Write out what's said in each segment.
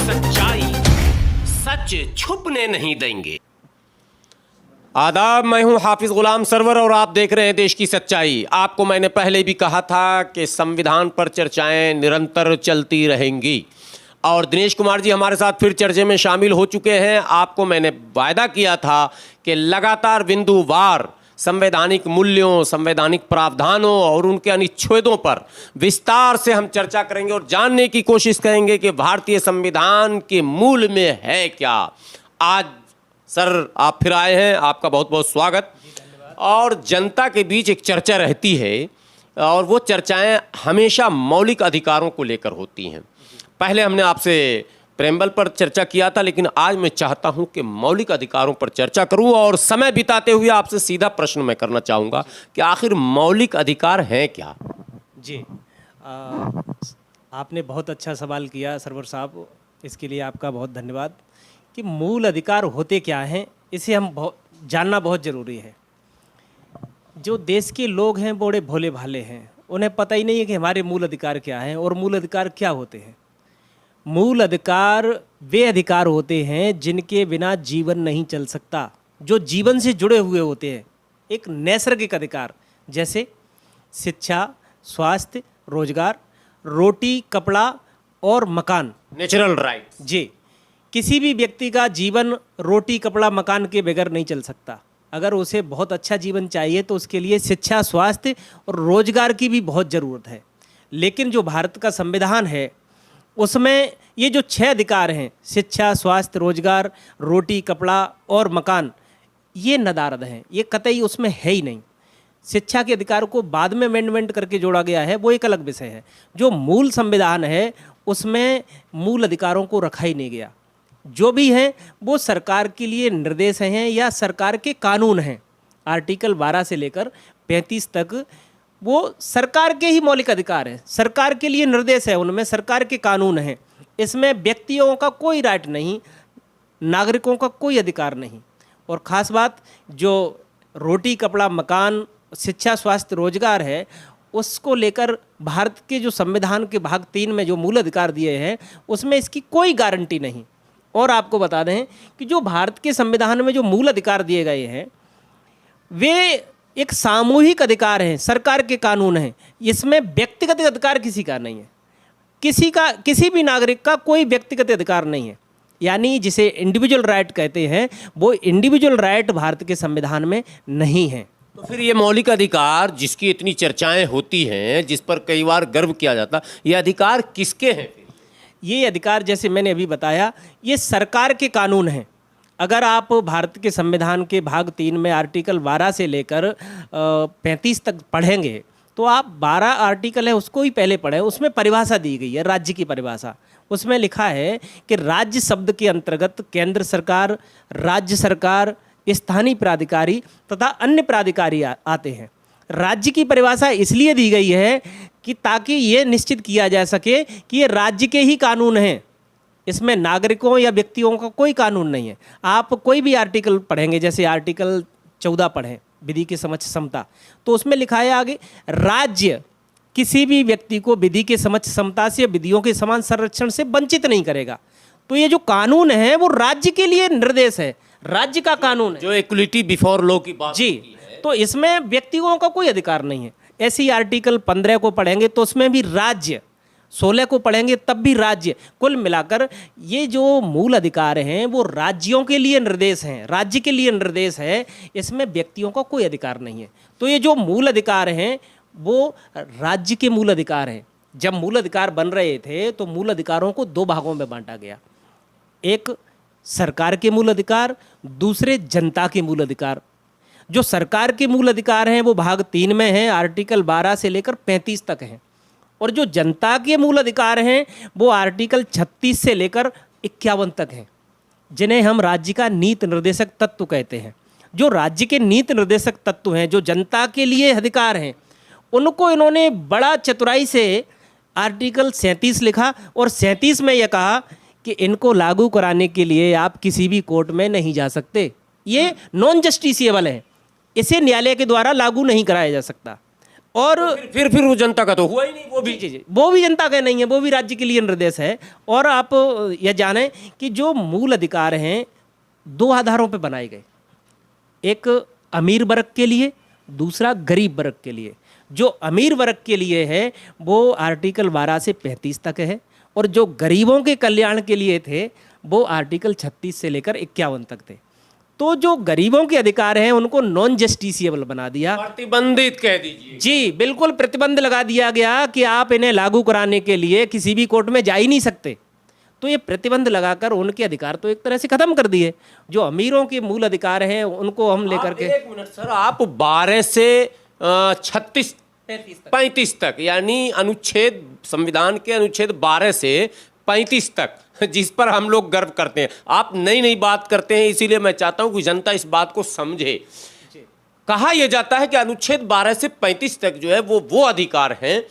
सच्चाई सच छुपने नहीं देंगे। आदाब, मैं हूं हाफिज गुलाम सरवर और आप देख रहे हैं देश की सच्चाई। आपको मैंने पहले भी कहा था कि संविधान पर चर्चाएं निरंतर चलती रहेंगी और दिनेश कुमार जी हमारे साथ फिर चर्चा में शामिल हो चुके हैं। आपको मैंने वायदा किया था कि लगातार बिंदुवार संवैधानिक मूल्यों, संवैधानिक प्रावधानों और उनके अनुच्छेदों पर विस्तार से हम चर्चा करेंगे और जानने की कोशिश करेंगे कि भारतीय संविधान के मूल में है क्या। आज सर आप फिर आए हैं, आपका बहुत बहुत स्वागत। और जनता के बीच एक चर्चा रहती है और वो चर्चाएं हमेशा मौलिक अधिकारों को लेकर होती हैं। पहले हमने आपसे प्रेम्बल पर चर्चा किया था, लेकिन आज मैं चाहता हूं कि मौलिक अधिकारों पर चर्चा करूं और समय बिताते हुए आपसे सीधा प्रश्न मैं करना चाहूँगा कि आखिर मौलिक अधिकार हैं क्या? जी, आपने बहुत अच्छा सवाल किया सरवर साहब, इसके लिए आपका बहुत धन्यवाद। कि मूल अधिकार होते क्या हैं, इसे हम जानना बहुत ज़रूरी है। जो देश के लोग हैं बड़े भोले भाले हैं, उन्हें पता ही नहीं है कि हमारे मूल अधिकार क्या हैं और मूल अधिकार क्या होते हैं। मूल अधिकार वे अधिकार होते हैं जिनके बिना जीवन नहीं चल सकता, जो जीवन से जुड़े हुए होते हैं। एक नैसर्गिक अधिकार जैसे शिक्षा, स्वास्थ्य, रोजगार, रोटी, कपड़ा और मकान, नेचुरल राइट। जी, किसी भी व्यक्ति का जीवन रोटी, कपड़ा, मकान के बगैर नहीं चल सकता। अगर उसे बहुत अच्छा जीवन चाहिए तो उसके लिए शिक्षा, स्वास्थ्य और रोजगार की भी बहुत ज़रूरत है। लेकिन जो भारत का संविधान है उसमें ये जो 6 अधिकार हैं, शिक्षा, स्वास्थ्य, रोजगार, रोटी, कपड़ा और मकान, ये नदारद हैं, ये कतई उसमें है ही नहीं। शिक्षा के अधिकार को बाद में अमेंडमेंट करके जोड़ा गया है, वो एक अलग विषय है। जो मूल संविधान है उसमें मूल अधिकारों को रखा ही नहीं गया। जो भी हैं वो सरकार के लिए निर्देश हैं या सरकार के कानून हैं। आर्टिकल 12 से लेकर 35 तक वो सरकार के ही मौलिक अधिकार हैं, सरकार के लिए निर्देश है, उनमें सरकार के कानून हैं। इसमें व्यक्तियों का कोई राइट नहीं, नागरिकों का कोई अधिकार नहीं। और ख़ास बात जो रोटी, कपड़ा, मकान, शिक्षा, स्वास्थ्य, रोजगार है, उसको लेकर भारत के जो संविधान के भाग 3 में जो मूल अधिकार दिए हैं उसमें इसकी कोई गारंटी नहीं। और आपको बता दें कि जो भारत के संविधान में जो मूल अधिकार दिए गए हैं वे एक सामूहिक अधिकार हैं, सरकार के कानून हैं। इसमें व्यक्तिगत अधिकार किसी का नहीं है, किसी भी नागरिक का कोई व्यक्तिगत अधिकार नहीं है। यानी जिसे इंडिविजुअल राइट कहते हैं वो इंडिविजुअल राइट भारत के संविधान में नहीं है। तो फिर ये मौलिक अधिकार जिसकी इतनी चर्चाएं होती हैं, जिस पर कई बार गर्व किया जाता, ये अधिकार किसके हैं? ये अधिकार जैसे मैंने अभी बताया ये सरकार के कानून हैं। अगर आप भारत के संविधान के भाग 3 में आर्टिकल 12 से लेकर 35 तक पढ़ेंगे तो आप 12 आर्टिकल है उसको ही पहले पढ़ें। उसमें परिभाषा दी गई है, राज्य की परिभाषा। उसमें लिखा है कि राज्य शब्द के अंतर्गत केंद्र सरकार, राज्य सरकार, स्थानीय प्राधिकारी तथा अन्य प्राधिकारी आते हैं। राज्य की परिभाषा इसलिए दी गई है कि ताकि ये निश्चित किया जा सके कि ये राज्य के ही कानून हैं, इसमें नागरिकों या व्यक्तियों का कोई कानून नहीं है। आप कोई भी आर्टिकल पढ़ेंगे, जैसे आर्टिकल 14 पढ़ें, विधि के समक्ष समता, तो उसमें लिखा है आगे, राज्य किसी भी व्यक्ति को विधि के समक्ष समता से, विधियों के समान संरक्षण से वंचित नहीं करेगा। तो ये जो कानून है वो राज्य के लिए निर्देश है, राज्य का कानून है, जो इक्वलिटी बिफोर लॉ की बात जी। तो इसमें व्यक्तियों का कोई अधिकार नहीं है। ऐसे ही आर्टिकल 15 को पढ़ेंगे तो उसमें भी राज्य, 16 को पढ़ेंगे तब भी राज्य। कुल मिलाकर ये जो मूल अधिकार हैं वो राज्यों के लिए निर्देश हैं, राज्य के लिए निर्देश है, इसमें व्यक्तियों का कोई अधिकार नहीं है। तो ये जो मूल अधिकार हैं वो राज्य के मूल अधिकार हैं। जब मूल अधिकार बन रहे थे तो मूल अधिकारों को 2 भागों में बांटा गया, एक सरकार के मूल अधिकार, दूसरे जनता के मूल अधिकार। जो सरकार के मूल अधिकार हैं वो भाग 3 में हैं, आर्टिकल 12 से लेकर 35 तक हैं। और जो जनता के मूल अधिकार हैं वो आर्टिकल 36 से लेकर 51 तक हैं, जिन्हें हम राज्य का नीति निर्देशक तत्व कहते हैं। जो राज्य के नीति निर्देशक तत्व हैं, जो जनता के लिए अधिकार हैं, उनको इन्होंने बड़ा चतुराई से आर्टिकल 37 लिखा और 37 में यह कहा कि इनको लागू कराने के लिए आप किसी भी कोर्ट में नहीं जा सकते। ये नॉन जस्टिसिएबल है, इसे न्यायालय के द्वारा लागू नहीं कराया जा सकता। और फिर वो जनता का तो हुआ ही नहीं, वो भी। जी, वो भी जनता का नहीं है, वो भी राज्य के लिए निर्देश है। और आप यह जानें कि जो मूल अधिकार हैं 2 आधारों पे बनाए गए, एक अमीर वर्ग के लिए, दूसरा गरीब वर्ग के लिए। जो अमीर वर्ग के लिए है वो आर्टिकल 12 से 35 तक है, और जो गरीबों के कल्याण के लिए थे वो आर्टिकल 36 से लेकर 51 तक थे। तो जो गरीबों के अधिकार हैं उनको नॉन जस्टिसिएबल बना दिया, प्रतिबंधित कह दीजिए। जी बिल्कुल, प्रतिबंध लगा दिया गया कि आप इन्हें लागू कराने के लिए किसी भी कोर्ट में जा ही नहीं सकते। तो ये प्रतिबंध लगाकर उनके अधिकार तो एक तरह से खत्म कर दिए। जो अमीरों के मूल अधिकार हैं उनको हम लेकर के, एक मिनट सर, आप 12 से 36 35 तक, यानी अनुच्छेद, संविधान के अनुच्छेद 12 से 35 तक, जिस पर हम लोग गर्व करते हैं, आप नई नई बात करते हैं। इसीलिए मैं चाहता हूं कि जनता इस बात को समझे। कहा यह जाता है कि अनुच्छेद 12 से 35 तक जो है वो अधिकार हैं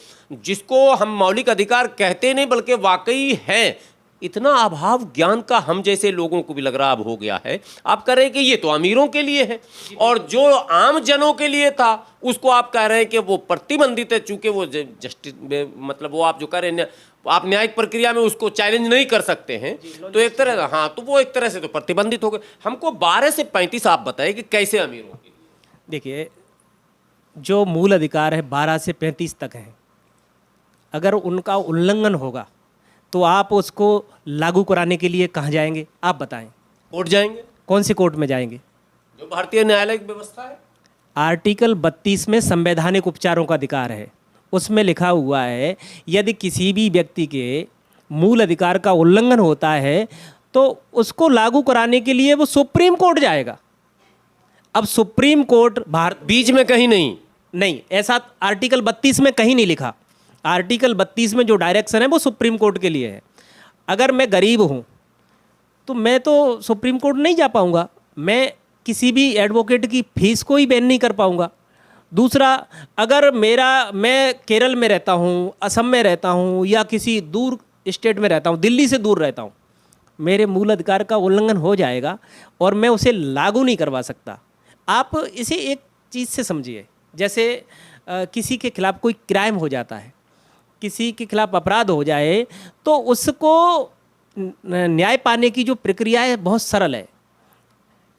जिसको हम मौलिक अधिकार कहते नहीं बल्कि वाकई है। इतना अभाव ज्ञान का हम जैसे लोगों को भी लग रहा अब हो गया है। आप कह रहे हैं कि ये तो अमीरों के लिए है, और जो आम जनों के लिए था उसको आप कह रहे हैं कि वो प्रतिबंधित है, चूंकि वो जस्टिस, मतलब वो आप जो कह रहे हैं आप न्यायिक प्रक्रिया में उसको चैलेंज नहीं कर सकते हैं, तो एक तरह, हाँ, तो वो एक तरह से तो प्रतिबंधित हो गए। हमको 12 से 35 आप बताएं कि कैसे अमीरों के लिए। देखिए, जो मूल अधिकार है 12 से 35 तक है, अगर उनका उल्लंघन होगा तो आप उसको लागू कराने के लिए कहाँ जाएंगे? आप बताएं। कोर्ट जाएंगे। कौन से कोर्ट में जाएंगे? जो भारतीय न्यायालय की व्यवस्था है। आर्टिकल 32 में संवैधानिक उपचारों का अधिकार है। उसमें लिखा हुआ है यदि किसी भी व्यक्ति के मूल अधिकार का उल्लंघन होता है तो उसको लागू कराने के लिए वो सुप्रीम कोर्ट जाएगा। अब सुप्रीम कोर्ट बीच में कहीं नहीं, ऐसा आर्टिकल 32 में कहीं नहीं लिखा। आर्टिकल 32 में जो डायरेक्शन है वो सुप्रीम कोर्ट के लिए है। अगर मैं गरीब हूँ तो मैं तो सुप्रीम कोर्ट नहीं जा पाऊँगा, मैं किसी भी एडवोकेट की फीस को ही बैन नहीं कर पाऊँगा। दूसरा, अगर मैं केरल में रहता हूँ, असम में रहता हूँ, या किसी दूर स्टेट में रहता हूँ, दिल्ली से दूर रहता हूँ, मेरे मूल अधिकार का उल्लंघन हो जाएगा और मैं उसे लागू नहीं करवा सकता। आप इसे एक चीज़ से समझिए, जैसे किसी के खिलाफ कोई क्राइम हो जाता है, किसी के खिलाफ अपराध हो जाए तो उसको न्याय पाने की जो प्रक्रिया है बहुत सरल है।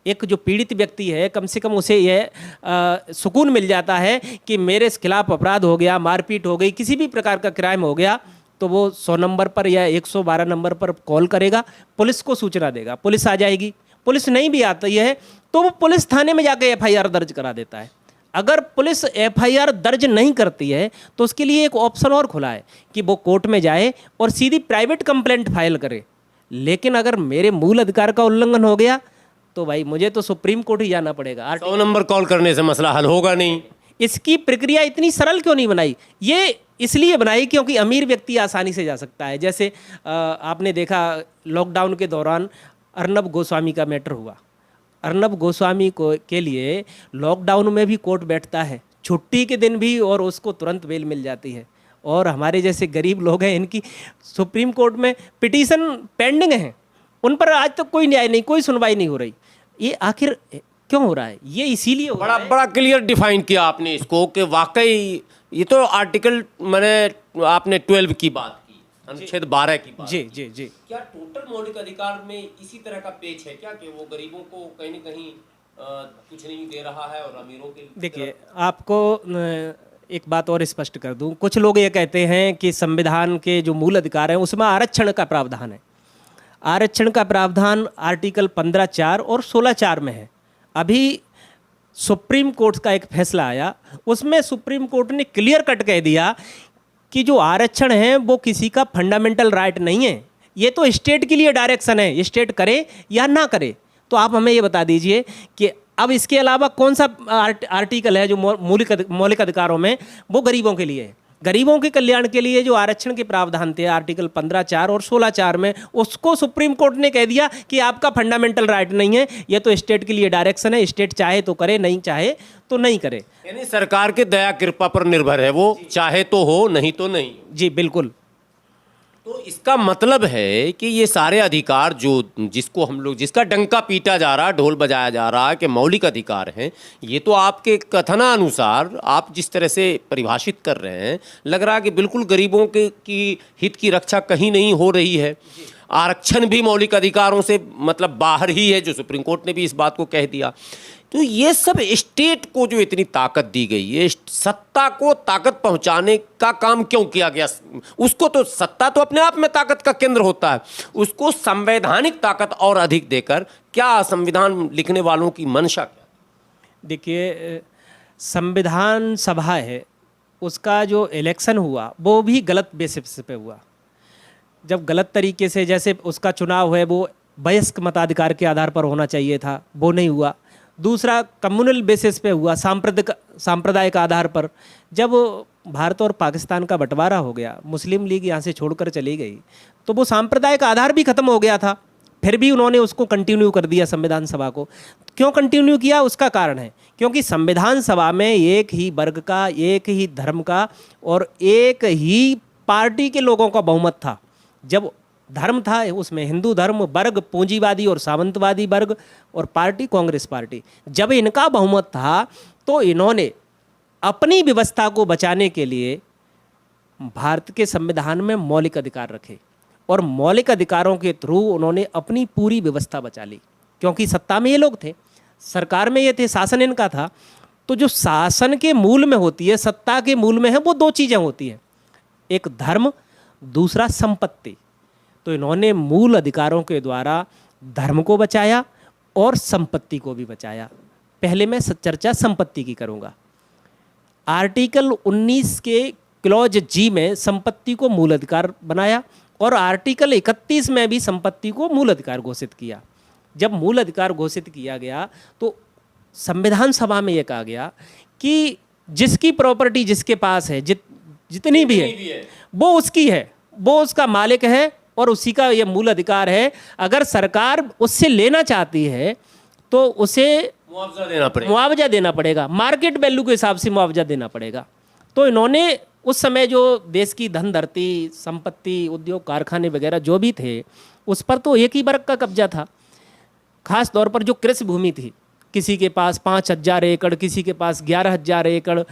एक जो पीड़ित व्यक्ति है कम से कम उसे यह सुकून मिल जाता है कि मेरे खिलाफ अपराध हो गया, मारपीट हो गई, किसी भी प्रकार का क्राइम हो गया, तो वो 100 नंबर पर या 112 नंबर पर कॉल करेगा, पुलिस को सूचना देगा, पुलिस आ जाएगी। पुलिस नहीं भी आती है तो वो पुलिस थाने में जाके FIR दर्ज करा देता है। अगर पुलिस FIR दर्ज नहीं करती है तो उसके लिए एक ऑप्शन और खुला है कि वो कोर्ट में जाए और सीधी प्राइवेट कंप्लेंट फाइल करे। लेकिन अगर मेरे मूल अधिकार का उल्लंघन हो गया तो भाई मुझे तो सुप्रीम कोर्ट ही जाना पड़ेगा। 100 नंबर कॉल करने से मसला हल होगा नहीं। इसकी प्रक्रिया इतनी सरल क्यों नहीं बनाई? ये इसलिए बनाई क्योंकि अमीर व्यक्ति आसानी से जा सकता है। जैसे आपने देखा लॉकडाउन के दौरान अर्नब गोस्वामी का मैटर हुआ। अर्नब गोस्वामी को के लिए लॉकडाउन में भी कोर्ट बैठता है, छुट्टी के दिन भी, और उसको तुरंत बेल मिल जाती है। और हमारे जैसे गरीब लोग हैं, इनकी सुप्रीम कोर्ट में पिटीशन पेंडिंग है, उन पर आज तक कोई न्याय नहीं, कोई सुनवाई नहीं हो रही। ये आखिर क्यों हो रहा है? ये इसीलिए हो रहा है। बड़ा क्लियर डिफाइन किया आपने इसको कि वाकई ये तो आर्टिकल, मैंने आपने 12 की बात की, अनुच्छेद 12 की बात। जी जी जी। क्या टोटल मौलिक अधिकार में इसी तरह का पेच है क्या कि वो गरीबों को कहीं न कहीं कुछ नहीं दे रहा है और अमीरों के? देखिए, आपको एक बात और स्पष्ट कर दूं। कुछ लोग ये कहते हैं कि संविधान के जो मूल अधिकार हैं उसमें आरक्षण का प्रावधान है। आरक्षण का प्रावधान आर्टिकल 15(4) और 16(4) में है। अभी सुप्रीम कोर्ट का एक फैसला आया, उसमें सुप्रीम कोर्ट ने क्लियर कट कह दिया कि जो आरक्षण है वो किसी का फंडामेंटल राइट नहीं है, ये तो स्टेट के लिए डायरेक्शन है, स्टेट करे या ना करे। तो आप हमें ये बता दीजिए कि अब इसके अलावा कौन सा आर्टिकल है जो मौलिक अधिकारों में वो गरीबों के लिए है। गरीबों के कल्याण के लिए जो आरक्षण के प्रावधान थे आर्टिकल 15(4) और 16(4) में, उसको सुप्रीम कोर्ट ने कह दिया कि आपका फंडामेंटल राइट नहीं है, ये तो स्टेट के लिए डायरेक्शन है, स्टेट चाहे तो करे, नहीं चाहे तो नहीं करे। यानी सरकार के दया कृपा पर निर्भर है, वो चाहे तो हो, नहीं तो नहीं। जी बिल्कुल। तो इसका मतलब है कि ये सारे अधिकार जो जिसको हम लोग जिसका डंका पीटा जा रहा है, ढोल बजाया जा रहा है कि मौलिक अधिकार हैं, ये तो आपके कथनानुसार आप जिस तरह से परिभाषित कर रहे हैं, लग रहा है कि बिल्कुल गरीबों के की हित की रक्षा कहीं नहीं हो रही है। आरक्षण भी मौलिक अधिकारों से मतलब बाहर ही है, जो सुप्रीम कोर्ट ने भी इस बात को कह दिया। तो ये सब स्टेट को जो इतनी ताकत दी गई, ये सत्ता को ताकत पहुंचाने का काम क्यों किया गया? उसको तो सत्ता तो अपने आप में ताकत का केंद्र होता है, उसको संवैधानिक ताकत और अधिक देकर क्या संविधान लिखने वालों की मंशा क्या? देखिए, संविधान सभा है, उसका जो इलेक्शन हुआ वो भी गलत बेसिस पे हुआ। जब गलत तरीके से, जैसे उसका चुनाव है वो वयस्क मताधिकार के आधार पर होना चाहिए था, वो नहीं हुआ। दूसरा कम्युनल बेसिस पे हुआ, सांप्रदायिक आधार पर। जब भारत और पाकिस्तान का बंटवारा हो गया, मुस्लिम लीग यहाँ से छोड़कर चली गई, तो वो सांप्रदायिक आधार भी खत्म हो गया था। फिर भी उन्होंने उसको कंटिन्यू कर दिया संविधान सभा को। क्यों कंटिन्यू किया? उसका कारण है क्योंकि संविधान सभा में एक ही वर्ग का, एक ही धर्म का और एक ही पार्टी के लोगों का बहुमत था। जब धर्म था उसमें हिंदू धर्म वर्ग, पूंजीवादी और सामंतवादी वर्ग, और पार्टी कांग्रेस पार्टी, जब इनका बहुमत था तो इन्होंने अपनी व्यवस्था को बचाने के लिए भारत के संविधान में मौलिक अधिकार रखे और मौलिक अधिकारों के थ्रू उन्होंने अपनी पूरी व्यवस्था बचा ली। क्योंकि सत्ता में ये लोग थे, सरकार में ये थे, शासन इनका था। तो जो शासन के मूल में होती है, सत्ता के मूल में है, वो दो चीज़ें होती हैं, एक धर्म, दूसरा संपत्ति। तो इन्होंने मूल अधिकारों के द्वारा धर्म को बचाया और संपत्ति को भी बचाया। पहले मैं चर्चा संपत्ति की करूंगा। आर्टिकल 19 के क्लॉज जी में संपत्ति को मूल अधिकार बनाया और आर्टिकल 31 में भी संपत्ति को मूल अधिकार घोषित किया। जब मूल अधिकार घोषित किया गया तो संविधान सभा में यह कहा गया कि जिसकी प्रॉपर्टी जिसके पास है, जितनी भी है वो उसकी है, वो उसका मालिक है और उसी का ये मूल अधिकार है। अगर सरकार उससे लेना चाहती है तो उसे मुआवजा देना पड़ेगा, मार्केट वैल्यू के हिसाब से मुआवजा देना पड़ेगा। तो इन्होंने उस समय जो देश की धन धरती, संपत्ति, उद्योग, कारखाने वगैरह जो भी थे, उस पर तो एक ही वर्ग का कब्जा था। खास तौर पर जो कृषि भूमि थी, किसी के पास 5,000 एकड़, किसी के पास 11,000 एकड़,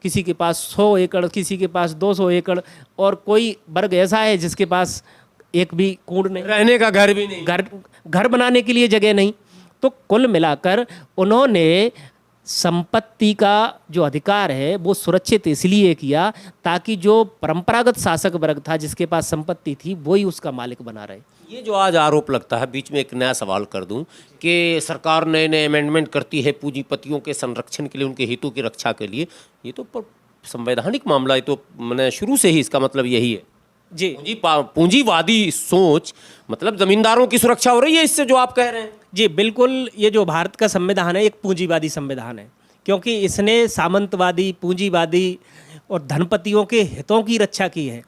किसी के पास 100 एकड़, किसी के पास 200 एकड़, और कोई वर्ग ऐसा है जिसके पास एक भी कूड़ नहीं, रहने का घर भी नहीं, घर बनाने के लिए जगह नहीं। तो कुल मिलाकर उन्होंने संपत्ति का जो अधिकार है वो सुरक्षित इसलिए किया ताकि जो परंपरागत शासक वर्ग था जिसके पास संपत्ति थी वही उसका मालिक बना रहे। ये जो आज आरोप लगता है, बीच में एक नया सवाल कर दूं कि सरकार नए नए अमेंडमेंट करती है पूंजीपतियों के संरक्षण के लिए, उनके हितों की रक्षा के लिए, ये तो संवैधानिक मामला है। तो मैंने शुरू से ही इसका मतलब यही है जी, पूंजीवादी सोच, मतलब जमींदारों की सुरक्षा हो रही है इससे, जो आप कह रहे हैं। जी बिल्कुल, ये जो भारत का संविधान है एक पूंजीवादी संविधान है, क्योंकि इसने सामंतवादी, पूंजीवादी और धनपतियों के हितों की रक्षा की है।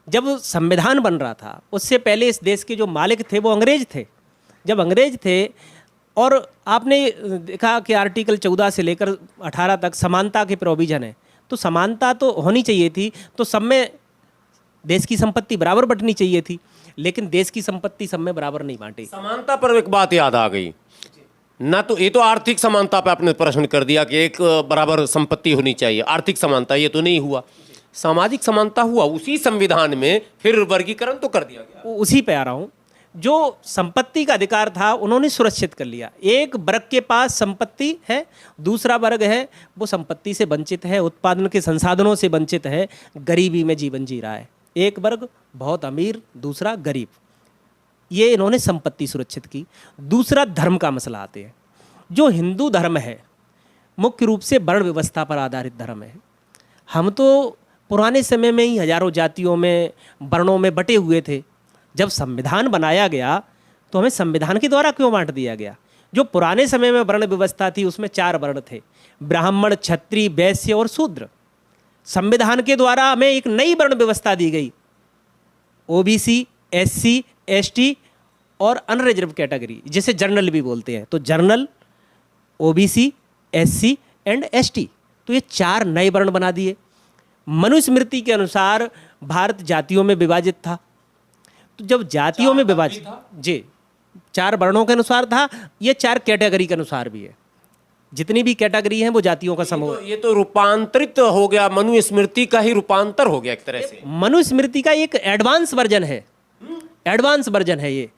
जब संविधान बन रहा था उससे पहले इस देश के जो मालिक थे वो अंग्रेज थे। जब अंग्रेज थे, और आपने देखा कि आर्टिकल 14 से लेकर 18 तक समानता के प्रोविजन है, तो समानता तो होनी चाहिए थी, तो सब में देश की संपत्ति बराबर बंटनी चाहिए थी, लेकिन देश की संपत्ति सब में बराबर नहीं बांटी। समानता पर एक बात याद आ गई ना, तो ये तो आर्थिक समानता पे आपने प्रश्न कर दिया कि एक बराबर संपत्ति होनी चाहिए, आर्थिक समानता ये तो नहीं हुआ। सामाजिक समानता हुआ उसी संविधान में, फिर वर्गीकरण तो कर दिया गया। उसी पे आ रहा हूँ। जो संपत्ति का अधिकार था उन्होंने सुरक्षित कर लिया। एक वर्ग के पास संपत्ति है, दूसरा वर्ग है वो संपत्ति से वंचित है, उत्पादन के संसाधनों से वंचित है, गरीबी में जीवन जी रहा है। एक वर्ग बहुत अमीर, दूसरा गरीब, ये इन्होंने संपत्ति सुरक्षित की। दूसरा धर्म का मसला आते हैं। जो हिंदू धर्म है मुख्य रूप से वर्ण व्यवस्था पर आधारित धर्म है। हम तो पुराने समय में ही हजारों जातियों में, वर्णों में बटे हुए थे। जब संविधान बनाया गया तो हमें संविधान के द्वारा क्यों बांट दिया गया? जो पुराने समय में वर्ण व्यवस्था थी उसमें 4 वर्ण थे, ब्राह्मण, क्षत्रिय, वैश्य और शूद्र। संविधान के द्वारा हमें एक नई वर्ण व्यवस्था दी गई, ओबीसी, एससी, एसटी और अनरिजर्व कैटेगरी, जिसे जर्नल भी बोलते हैं। तो journal, OBC, SC and ST, तो ये 4 नए वर्ण बना दिए। मनुस्मृति के अनुसार भारत जातियों में विभाजित था, तो जब जातियों में विभाजित, जी, 4 वर्णों के अनुसार था, ये 4 कैटेगरी के अनुसार भी है। जितनी भी कैटेगरी हैं वो जातियों का समूह है। ये तो रूपांतरित हो गया, मनुस्मृति का ही रूपांतर हो गया एक तरह से। मनुस्मृति का एक एडवांस वर्जन है, एडवांस वर्जन है ये।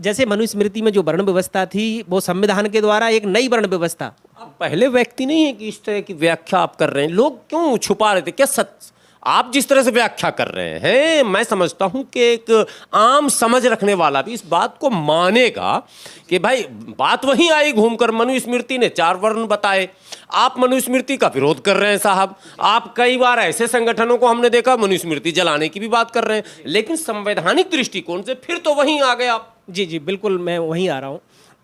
जैसे मनुस्मृति में जो वर्ण व्यवस्था थी वो संविधान के द्वारा एक नई वर्ण व्यवस्था। आप पहले व्यक्ति नहीं है कि इस तरह की व्याख्या आप कर रहे हैं, लोग क्यों छुपा रहे थे? क्या सच आप जिस तरह से व्याख्या कर रहे हैं, मैं समझता हूं कि एक आम समझ रखने वाला भी इस बात को मानेगा कि भाई बात वहीं आई घूमकर। मनुस्मृति ने 4 वर्ण बताए, आप मनुस्मृति का विरोध कर रहे हैं साहब। आप कई बार ऐसे संगठनों को हमने देखा मनुस्मृति जलाने की भी बात कर रहे हैं, लेकिन संवैधानिक दृष्टिकोण से फिर तो वहीं आ गए आप। जी जी बिल्कुल, मैं वहीं आ रहा हूँ।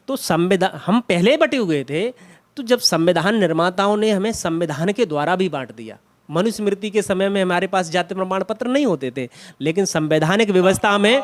तो संविधान हम पहले बटे हुए थे, तो जब संविधान निर्माताओं ने हमें संविधान के द्वारा भी बांट दिया। मनुस्मृति के समय में हमारे पास जाति प्रमाण पत्र नहीं होते थे, लेकिन संवैधानिक व्यवस्था में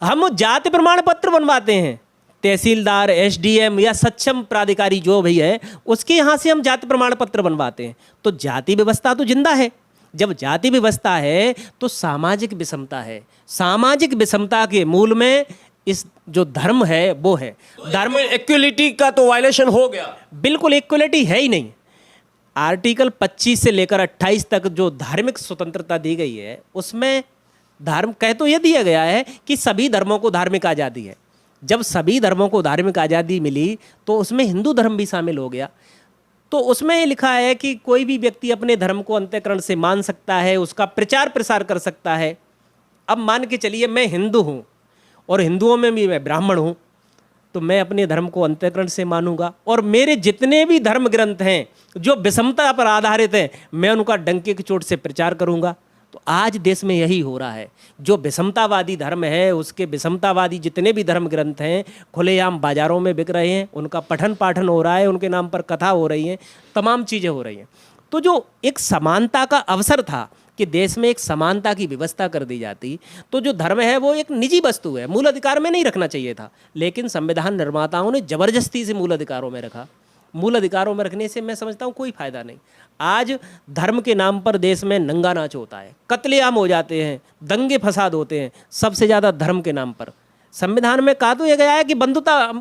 हम जाति प्रमाण पत्र बनवाते हैं। तहसीलदार, एसडीएम या सक्षम प्राधिकारी जो भी है, उसके यहाँ से हम जाति प्रमाण पत्र बनवाते हैं। तो जाति व्यवस्था तो जिंदा है। जब जाति व्यवस्था है तो सामाजिक विषमता है। सामाजिक विषमता के मूल में इस जो धर्म है वो है। धर्म इक्वलिटी का तो वायलेशन हो गया। बिल्कुल इक्वलिटी है ही नहीं। आर्टिकल 25 से लेकर 28 तक जो धार्मिक स्वतंत्रता दी गई है, उसमें धर्म कह तो यह दिया गया है कि सभी धर्मों को धार्मिक आज़ादी है। जब सभी धर्मों को धार्मिक आज़ादी मिली तो उसमें हिंदू धर्म भी शामिल हो गया। तो उसमें ये लिखा है कि कोई भी व्यक्ति अपने धर्म को अंतःकरण से मान सकता है, उसका प्रचार प्रसार कर सकता है। अब मान के चलिए मैं हिंदू हूँ और हिंदुओं में भी मैं ब्राह्मण हूँ, तो मैं अपने धर्म को अंतःकरण से मानूंगा, और मेरे जितने भी धर्म ग्रंथ हैं जो विषमता पर आधारित हैं, मैं उनका डंके की चोट से प्रचार करूंगा। तो आज देश में यही हो रहा है। जो विषमतावादी धर्म है, उसके विषमतावादी जितने भी धर्म ग्रंथ हैं खुलेआम बाजारों में बिक रहे हैं, उनका पठन पाठन हो रहा है, उनके नाम पर कथा हो रही है, तमाम चीज़ें हो रही हैं। तो जो एक समानता का अवसर था कि देश में एक समानता की व्यवस्था कर दी जाती, तो जो धर्म है वो एक निजी वस्तु है, मूल अधिकार में नहीं रखना चाहिए था। लेकिन संविधान निर्माताओं ने जबरदस्ती से मूल अधिकारों में रखा। मूल अधिकारों में रखने से मैं समझता हूँ कोई फायदा नहीं। आज धर्म के नाम पर देश में नंगा नाच होता है, कत्लेआम हो जाते हैं, दंगे फसाद होते हैं, सबसे ज़्यादा धर्म के नाम पर। संविधान में कहा तो यह गया है कि बंधुता,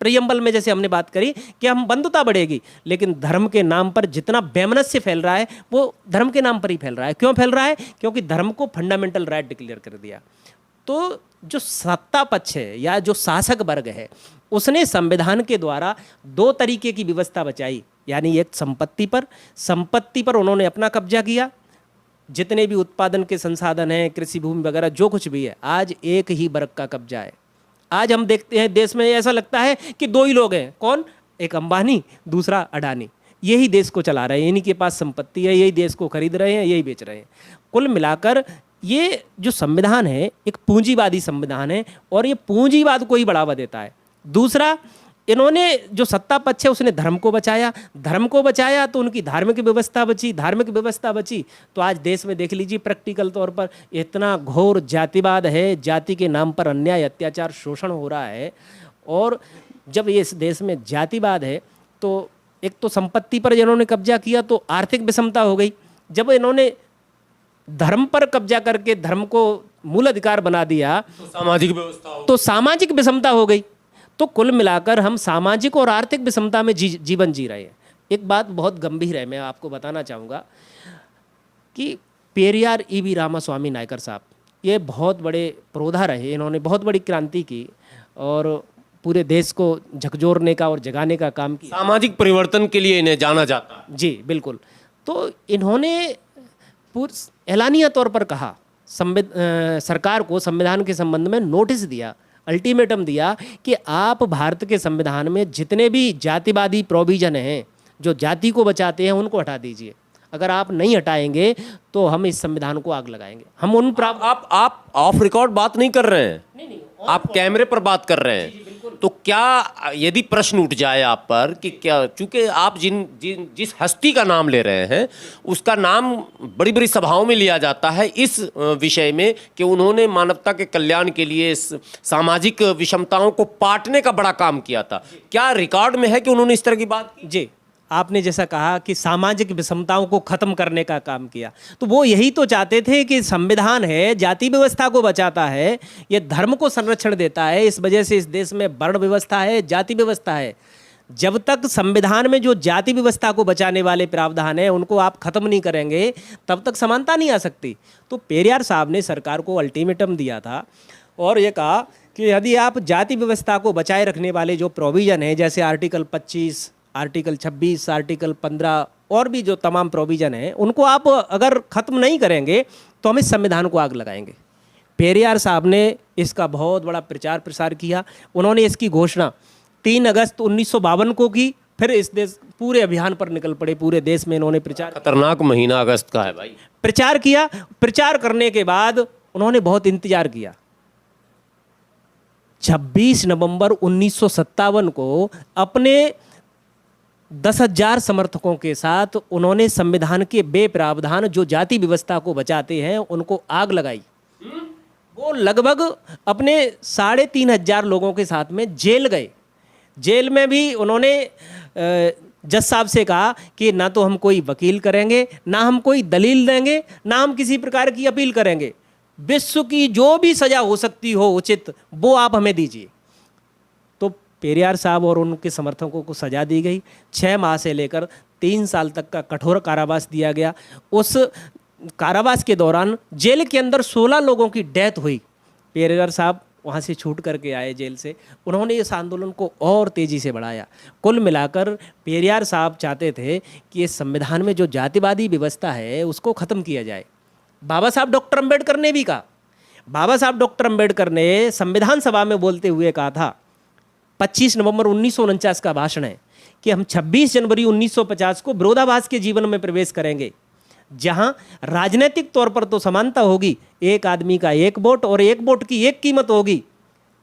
प्रियम्बल में जैसे हमने बात करी कि हम बंधुता बढ़ेगी, लेकिन धर्म के नाम पर जितना वैमनस्य फैल रहा है वो धर्म के नाम पर ही फैल रहा है। क्यों फैल रहा है? क्योंकि धर्म को फंडामेंटल राइट डिक्लेयर कर दिया। तो जो सत्ता पक्ष है या जो शासक वर्ग है, उसने संविधान के द्वारा 2 तरीके की व्यवस्था बचाई। यानी एक संपत्ति पर उन्होंने अपना कब्जा किया। जितने भी उत्पादन के संसाधन हैं, कृषि भूमि वगैरह जो कुछ भी है, आज एक ही वर्ग का कब्जा है। आज हम देखते हैं देश में ऐसा लगता है कि 2 ही लोग हैं। कौन? एक अंबानी, दूसरा अडानी। यही देश को चला रहे हैं, इन्हीं के पास संपत्ति है, यही देश को खरीद रहे हैं, यही बेच रहे हैं। कुल मिलाकर ये जो संविधान है एक पूंजीवादी संविधान है, और ये पूंजीवाद को ही बढ़ावा देता है। दूसरा, इन्होंने जो सत्ता पक्ष है उसने धर्म को बचाया तो उनकी धार्मिक व्यवस्था बची। तो आज देश में देख लीजिए प्रैक्टिकल तौर पर इतना घोर जातिवाद है, जाति के नाम पर अन्याय, अत्याचार, शोषण हो रहा है। और जब ये इस देश में जातिवाद है तो एक तो संपत्ति पर जिन्होंने कब्जा किया तो आर्थिक विषमता हो गई। जब इन्होंने धर्म पर कब्जा करके धर्म को मूल अधिकार बना दिया तो सामाजिक विषमता हो गई। तो कुल मिलाकर हम सामाजिक और आर्थिक विषमता में जीवन जी रहे हैं। एक बात बहुत गंभीर है, मैं आपको बताना चाहूँगा कि पेरियार ईवी रामास्वामी नायकर साहब ये बहुत बड़े पुरोधा रहे। इन्होंने बहुत बड़ी क्रांति की और पूरे देश को झकझोरने का और जगाने का काम किया। सामाजिक परिवर्तन के लिए इन्हें जाना जाता है। जी बिल्कुल। तो इन्होंने एलानिया तौर पर कहा, सरकार को संविधान के संबंध में नोटिस दिया, अल्टीमेटम दिया कि आप भारत के संविधान में जितने भी जातिवादी प्रोविजन हैं जो जाति को बचाते हैं उनको हटा दीजिए। अगर आप नहीं हटाएंगे तो हम इस संविधान को आग लगाएंगे। हम उन आप ऑफ रिकॉर्ड बात नहीं कर रहे हैं, नहीं, आप कैमरे पर बात कर रहे हैं। तो क्या यदि प्रश्न उठ जाए आप पर कि क्या, चूंकि आप जिस हस्ती का नाम ले रहे हैं उसका नाम बड़ी बड़ी सभाओं में लिया जाता है इस विषय में कि उन्होंने मानवता के कल्याण के लिए सामाजिक विषमताओं को पाटने का बड़ा काम किया था, क्या रिकॉर्ड में है कि उन्होंने इस तरह की बात की? जी, आपने जैसा कहा कि सामाजिक विषमताओं को खत्म करने का काम किया, तो वो यही तो चाहते थे कि संविधान है जाति व्यवस्था को बचाता है, ये धर्म को संरक्षण देता है, इस वजह से इस देश में वर्ण व्यवस्था है, जाति व्यवस्था है। जब तक संविधान में जो जाति व्यवस्था को बचाने वाले प्रावधान है उनको आप खत्म नहीं करेंगे तब तक समानता नहीं आ सकती। तो पेरियार साहब ने सरकार को अल्टीमेटम दिया था और ये कहा कि यदि आप जाति व्यवस्था को बचाए रखने वाले जो प्रोविज़न है, जैसे आर्टिकल 25, आर्टिकल 26, आर्टिकल 15 और भी जो तमाम प्रोविज़न है, उनको आप अगर ख़त्म नहीं करेंगे तो हम इस संविधान को आग लगाएंगे। पेरियार साहब ने इसका बहुत बड़ा प्रचार प्रसार किया। उन्होंने इसकी घोषणा 3 अगस्त 1952 को की। फिर इस देश पूरे अभियान पर निकल पड़े, पूरे देश में इन्होंने प्रचार, खतरनाक महीना अगस्त का है भाई, प्रचार किया। प्रचार करने के बाद उन्होंने बहुत इंतजार किया। 26 नवंबर 1957 को अपने 10,000 समर्थकों के साथ उन्होंने संविधान के वे प्रावधान जो जाति व्यवस्था को बचाते हैं उनको आग लगाई। वो लगभग अपने 3,500 लोगों के साथ में जेल गए। जेल में भी उन्होंने जज साहब से कहा कि ना तो हम कोई वकील करेंगे, ना हम कोई दलील देंगे, ना हम किसी प्रकार की अपील करेंगे, विश्व की जो भी सजा हो सकती हो उचित वो आप हमें दीजिए। तो पेरियार साहब और उनके समर्थकों को सजा दी गई। 6 माह से लेकर 3 साल तक का कठोर कारावास दिया गया। उस कारावास के दौरान जेल के अंदर 16 लोगों की डेथ हुई। पेरियार साहब वहाँ से छूट करके आए जेल से। उन्होंने इस आंदोलन को और तेज़ी से बढ़ाया। कुल मिलाकर पेरियार साहब चाहते थे कि इस संविधान में जो जातिवादी व्यवस्था है उसको ख़त्म किया जाए। बाबा साहब डॉक्टर अंबेडकर ने भी कहा। बाबा साहब डॉक्टर अंबेडकर ने संविधान सभा में बोलते हुए कहा था, 25 नवंबर 1949 का भाषण है, कि हम 26 जनवरी 1950 को विरोधाभास के जीवन में प्रवेश करेंगे, जहां राजनीतिक तौर पर तो समानता होगी, एक आदमी का एक वोट और एक वोट की एक कीमत होगी,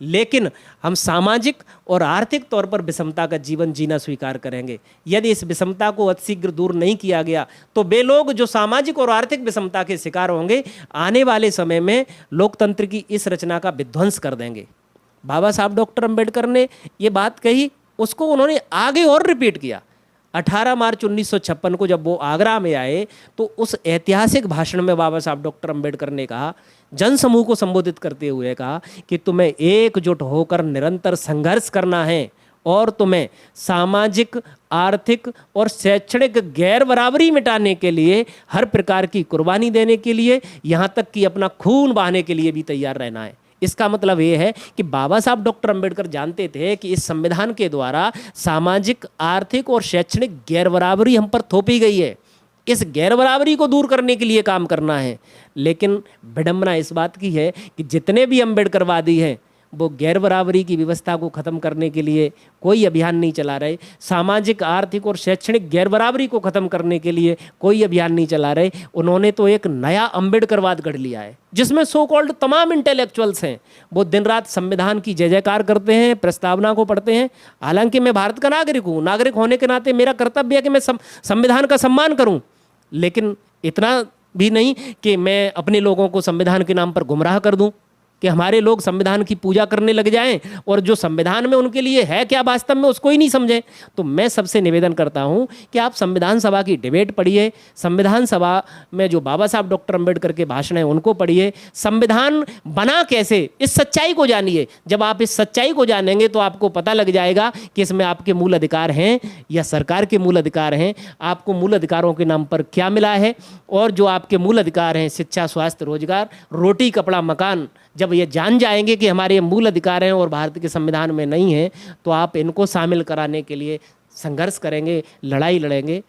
लेकिन हम सामाजिक और आर्थिक तौर पर विषमता का जीवन जीना स्वीकार करेंगे। यदि इस विषमता को अतिशीघ्र दूर नहीं किया गया तो वे लोग जो सामाजिक और आर्थिक विषमता के शिकार होंगे आने वाले समय में लोकतंत्र की इस रचना का विध्वंस कर देंगे। बाबा साहब डॉक्टर अंबेडकर ने ये बात कही, उसको उन्होंने आगे और रिपीट किया। 18 मार्च 1956 को जब वो आगरा में आए तो उस ऐतिहासिक भाषण में बाबा साहब डॉक्टर अंबेडकर ने कहा, जनसमूह को संबोधित करते हुए कहा कि तुम्हें एकजुट होकर निरंतर संघर्ष करना है और तुम्हें सामाजिक, आर्थिक और शैक्षणिक गैर बराबरी मिटाने के लिए हर प्रकार की कुर्बानी देने के लिए, यहाँ तक कि अपना खून बहाने के लिए भी तैयार रहना है। इसका मतलब ये है कि बाबा साहब डॉक्टर अंबेडकर जानते थे कि इस संविधान के द्वारा सामाजिक, आर्थिक और शैक्षणिक गैर बराबरी हम पर थोपी गई है। इस गैर बराबरी को दूर करने के लिए काम करना है। लेकिन विडंबना इस बात की है कि जितने भी अंबेडकरवादी हैं वो गैर बराबरी की व्यवस्था को ख़त्म करने के लिए कोई अभियान नहीं चला रहे, सामाजिक, आर्थिक और शैक्षणिक गैर बराबरी को ख़त्म करने के लिए कोई अभियान नहीं चला रहे। उन्होंने तो एक नया अंबेडकरवाद गढ़ लिया है जिसमें सो कॉल्ड तमाम इंटेलेक्चुअल्स हैं, वो दिन रात संविधान की जय जयकार करते हैं, प्रस्तावना को पढ़ते हैं। हालांकि मैं भारत का नागरिक हूँ, नागरिक होने के नाते मेरा कर्तव्य है कि मैं संविधान का सम्मान करूँ, लेकिन इतना भी नहीं कि मैं अपने लोगों को संविधान के नाम पर गुमराह कर दूँ कि हमारे लोग संविधान की पूजा करने लग जाएं और जो संविधान में उनके लिए है क्या वास्तव में उसको ही नहीं समझें। तो मैं सबसे निवेदन करता हूं कि आप संविधान सभा की डिबेट पढ़िए, संविधान सभा में जो बाबा साहब डॉक्टर अंबेडकर के भाषण हैं उनको पढ़िए, संविधान बना कैसे इस सच्चाई को जानिए। जब आप इस सच्चाई को जानेंगे तो आपको पता लग जाएगा कि इसमें आपके मूल अधिकार हैं या सरकार के मूल अधिकार हैं, आपको मूल अधिकारों के नाम पर क्या मिला है, और जो आपके मूल अधिकार हैं शिक्षा, स्वास्थ्य, रोजगार, रोटी, कपड़ा, मकान, जब ये जान जाएंगे कि हमारे मूल अधिकार हैं और भारत के संविधान में नहीं है तो आप इनको शामिल कराने के लिए संघर्ष करेंगे, लड़ाई लड़ेंगे।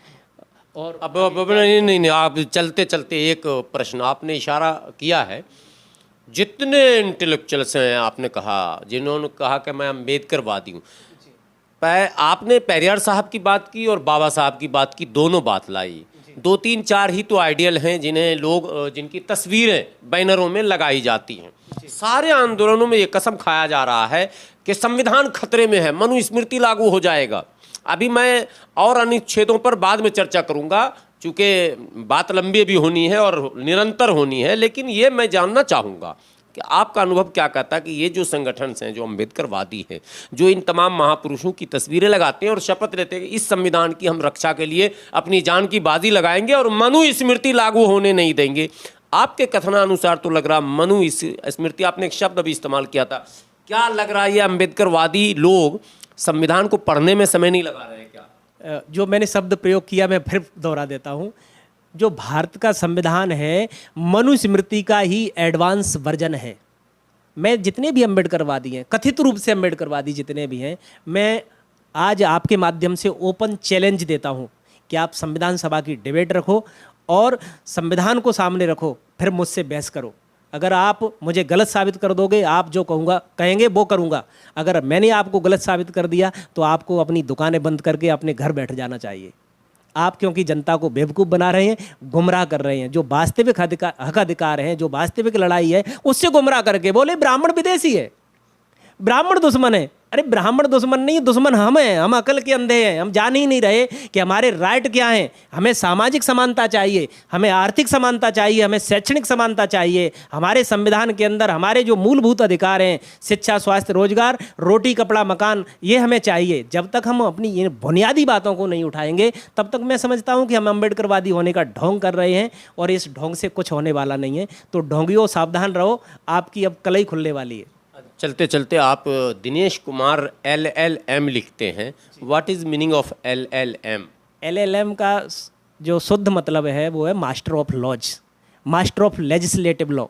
और अब नहीं, आप चलते चलते एक प्रश्न आपने इशारा किया है, जितने इंटेलेक्चुअल्स हैं आपने कहा, जिन्होंने कहा कि मैं अम्बेडकरवादी हूँ, आपने पेरियार साहब की बात की और बाबा साहब की बात की, दोनों बात लाई। 2, 3, 4 ही तो आइडियल हैं जिन्हें लोग, जिनकी तस्वीरें बैनरों में लगाई जाती हैं। सारे आंदोलनों में ये कसम खाया जा रहा है कि संविधान खतरे में है, मनुस्मृति लागू हो जाएगा। अभी मैं और अनुच्छेदों पर बाद में चर्चा करूंगा चूँकि बात लंबी भी होनी है और निरंतर होनी है, लेकिन ये मैं जानना चाहूँगा कि आपका अनुभव क्या कहता है कि ये जो संगठन हैं जो अम्बेडकरवादी हैं, जो इन तमाम महापुरुषों की तस्वीरें लगाते हैं और शपथ लेते हैं कि इस संविधान की हम रक्षा के लिए अपनी जान की बाजी लगाएंगे और मनु स्मृति लागू होने नहीं देंगे, आपके कथनानुसार तो लग रहा मनु स्मृति, आपने एक शब्द अभी इस्तेमाल किया था, क्या लग रहा है ये अम्बेडकरवादी लोग संविधान को पढ़ने में समय नहीं लगा रहे हैं क्या? जो मैंने शब्द प्रयोग किया मैं फिर दोहरा देता हूँ। जो भारत का संविधान है मनुस्मृति का ही एडवांस वर्जन है। मैं जितने भी अम्बेडकरवादी हैं, कथित रूप से अम्बेडकरवादी जितने भी हैं, मैं आज आपके माध्यम से ओपन चैलेंज देता हूं कि आप संविधान सभा की डिबेट रखो और संविधान को सामने रखो, फिर मुझसे बहस करो। अगर आप मुझे गलत साबित कर दोगे, आप जो कहेंगे वो करूंगा। अगर मैंने आपको गलत साबित कर दिया तो आपको अपनी दुकानें बंद करके अपने घर बैठ जाना चाहिए। आप क्योंकि जनता को बेवकूफ़ बना रहे हैं, गुमराह कर रहे हैं। जो वास्तविक हक अधिकार हैं, जो वास्तविक लड़ाई है, उससे गुमराह करके बोले ब्राह्मण विदेशी है, ब्राह्मण दुश्मन है। अरे ब्राह्मण दुश्मन नहीं, दुश्मन हम हैं। हम अकल के अंधे हैं, हम जान ही नहीं रहे कि हमारे राइट क्या हैं। हमें सामाजिक समानता चाहिए, हमें आर्थिक समानता चाहिए, हमें शैक्षणिक समानता चाहिए। हमारे संविधान के अंदर हमारे जो मूलभूत अधिकार हैं, शिक्षा, स्वास्थ्य, रोजगार, रोटी, कपड़ा, मकान, ये हमें चाहिए। जब तक हम अपनी ये बुनियादी बातों को नहीं उठाएंगे, तब तक मैं समझता हूँ कि हम अम्बेडकरवादी होने का ढोंग कर रहे हैं और इस ढोंग से कुछ होने वाला नहीं है। तो ढोंगियों सावधान रहो, आपकी अब कलई खुलने वाली है। चलते चलते आप दिनेश कुमार LLM लिखते हैं, what is meaning of LLM? LLM का जो शुद्ध मतलब है वो है master of laws, master of legislative law.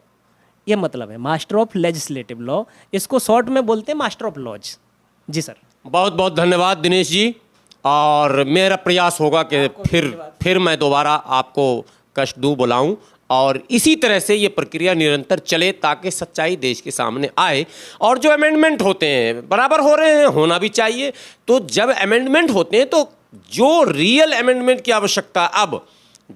ये मतलब है मास्टर ऑफ लेजिस्लेटिव लॉ, इसको शॉर्ट में बोलते हैं मास्टर ऑफ लॉज। जी सर, बहुत बहुत धन्यवाद दिनेश जी। और मेरा प्रयास होगा कि फिर मैं दोबारा आपको कष्ट दूं, बुलाऊं और इसी तरह से ये प्रक्रिया निरंतर चले ताकि सच्चाई देश के सामने आए। और जो अमेंडमेंट होते हैं बराबर हो रहे हैं, होना भी चाहिए। तो जब अमेंडमेंट होते हैं तो जो रियल अमेंडमेंट की आवश्यकता, अब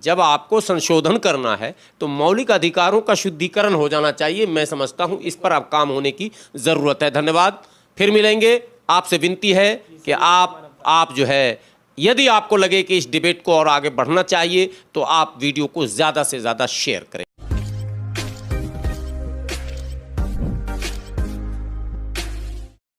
जब आपको संशोधन करना है तो मौलिक अधिकारों का शुद्धिकरण हो जाना चाहिए। मैं समझता हूँ इस पर अब काम होने की ज़रूरत है। धन्यवाद, फिर मिलेंगे। आपसे विनती है कि आप जो है, यदि आपको लगे कि इस डिबेट को और आगे बढ़ना चाहिए तो आप वीडियो को ज़्यादा से ज़्यादा शेयर करें।